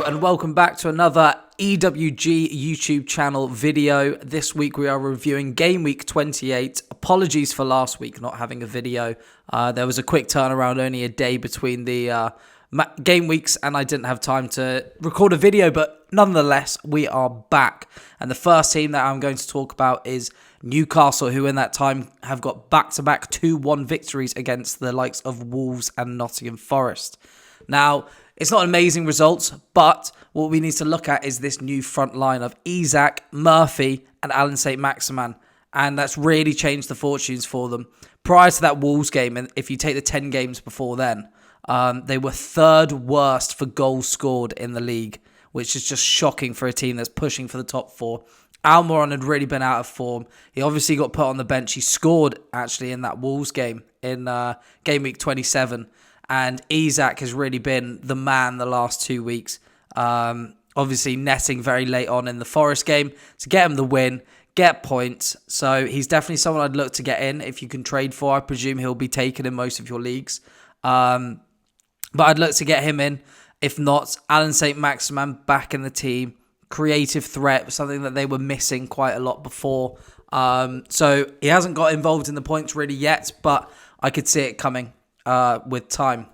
and welcome back to another EWG YouTube channel video. This week we are reviewing Game Week 28. Apologies for last week not having a video. There was a quick turnaround, only a day between the game weeks, and I didn't have time to record a video, but nonetheless, we are back. And the first team that I'm going to talk about is Newcastle, who in that time have got back-to-back 2-1 victories against the likes of Wolves and Nottingham Forest. Now, it's not amazing results, but what we need to look at is this new front line of Isak, Murphy, and Alan St-Maximin. And that's really changed the fortunes for them. Prior to that Wolves game, and if you take the 10 games before then, they were third worst for goals scored in the league, which is just shocking for a team that's pushing for the top four. Almiron had really been out of form. He obviously got put on the bench. He scored, actually, in that Wolves game in Game Week 27. And Isak has really been the man the last 2 weeks. Obviously, netting very late on in the Forest game to get him the win, get points. So he's definitely someone I'd look to get in if you can trade for. I presume he'll be taken in most of your leagues. But I'd look to get him in. If not, Alan St-Maximin back in the team. Creative threat, something that they were missing quite a lot before. So he hasn't got involved in the points really yet, but I could see it coming with time.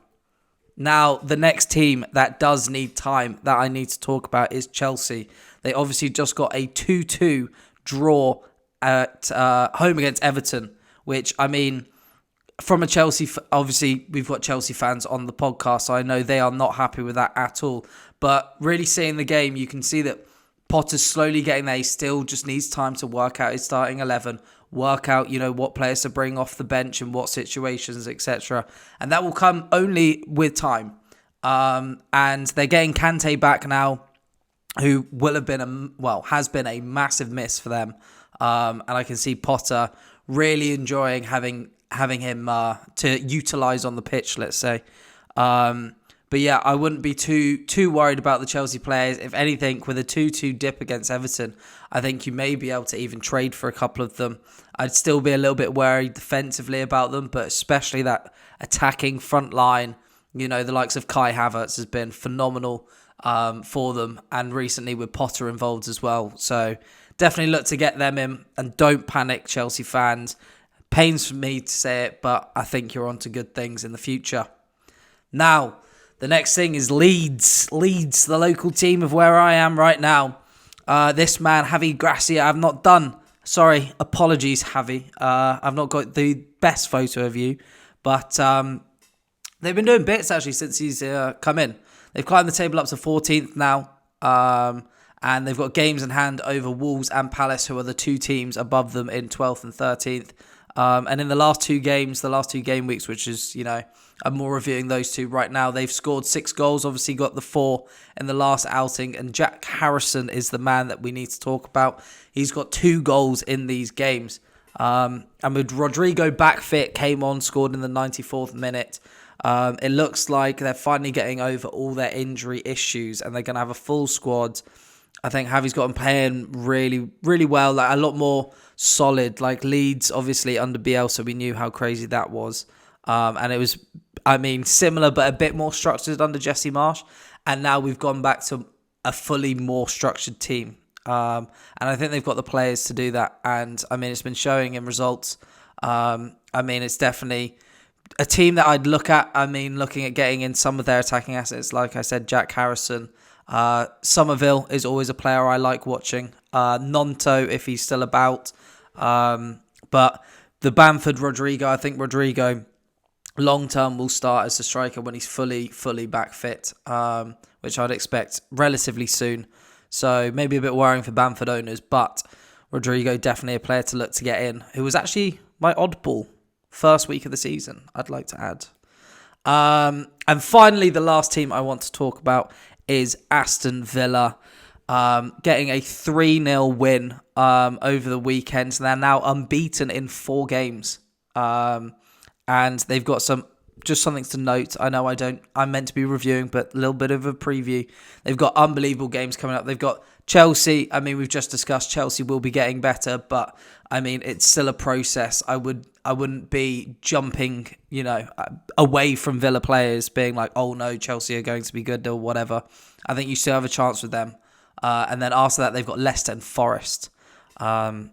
Now, the next team that does need time that I need to talk about is Chelsea. They obviously just got a 2-2 draw at home against Everton, which, I mean, from a Chelsea, obviously we've got Chelsea fans on the podcast, so I know they are not happy with that at all. But really seeing the game, you can see that Potter's slowly getting there. He still just needs time to work out his starting 11, work out, what players to bring off the bench and what situations, etc. And that will come only with time. And they're getting Kante back now, who will have been has been a massive miss for them. And I can see Potter really enjoying having him to utilise on the pitch, let's say. But yeah, I wouldn't be too worried about the Chelsea players. If anything, with a 2-2 dip against Everton, I think you may be able to even trade for a couple of them. I'd still be a little bit worried defensively about them, but especially that attacking front line, the likes of Kai Havertz has been phenomenal for them, and recently with Potter involved as well. So definitely look to get them in, and don't panic, Chelsea fans. Pains for me to say it, but I think you're on to good things in the future. Now, the next thing is Leeds. Leeds, the local team of where I am right now. This man, Javi Gracia, I've not done. Sorry, apologies, Javi. I've not got the best photo of you. But they've been doing bits, actually, since he's come in. They've climbed the table up to 14th now. And they've got games in hand over Wolves and Palace, who are the two teams above them in 12th and 13th. And in the last two game weeks, which is, I'm more reviewing those two right now, they've scored 6 goals, obviously got the 4 in the last outing, and Jack Harrison is the man that we need to talk about. He's got 2 goals in these games. And with Rodrigo back fit, came on, scored in the 94th minute. It looks like they're finally getting over all their injury issues, and they're going to have a full squad. I think Javi's got them playing really, really well, like a lot more solid. Like Leeds, obviously under Bielsa, we knew how crazy that was. And it was, similar but a bit more structured under Jesse Marsh. And now we've gone back to a fully more structured team. And I think they've got the players to do that. And, it's been showing in results. It's definitely a team that I'd look at. Looking at getting in some of their attacking assets. Like I said, Jack Harrison. Somerville is always a player I like watching. Nonto, if he's still about. But the Bamford Rodrigo, I think Rodrigo long term will start as a striker when he's fully back fit, which I'd expect relatively soon. So maybe a bit worrying for Bamford owners, but Rodrigo definitely a player to look to get in, who was actually my oddball first week of the season, I'd like to add. And finally, the last team I want to talk about is Aston Villa, getting a 3-0 win over the weekend. They're now unbeaten in 4 games. And they've got some just something to note. I know I'm meant to be reviewing, but a little bit of a preview. They've got unbelievable games coming up. They've got Chelsea. I mean, we've just discussed Chelsea will be getting better, but I mean, it's still a process. I wouldn't be jumping, away from Villa players being like, oh no, Chelsea are going to be good or whatever. I think you still have a chance with them. And then after that, they've got Leicester and Forest,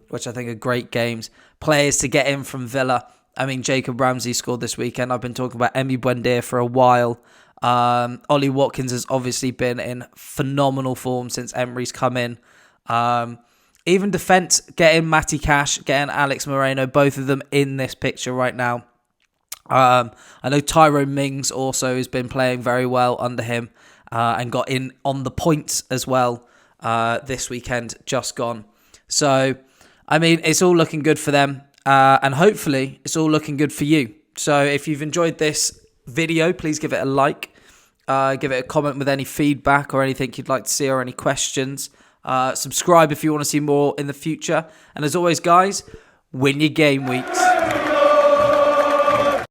which I think are great games. Players to get in from Villa. I mean, Jacob Ramsey scored this weekend. I've been talking about Emi Buendia for a while. Ollie Watkins has obviously been in phenomenal form since Emery's come in. Even defence, getting Matty Cash, getting Alex Moreno, both of them in this picture right now. I know Tyrone Mings also has been playing very well under him and got in on the points as well this weekend, just gone. So, I mean, it's all looking good for them. And hopefully it's all looking good for you. So if you've enjoyed this video, please give it a like. Give it a comment with any feedback or anything you'd like to see or any questions. Subscribe if you want to see more in the future. And as always, guys, win your game weeks.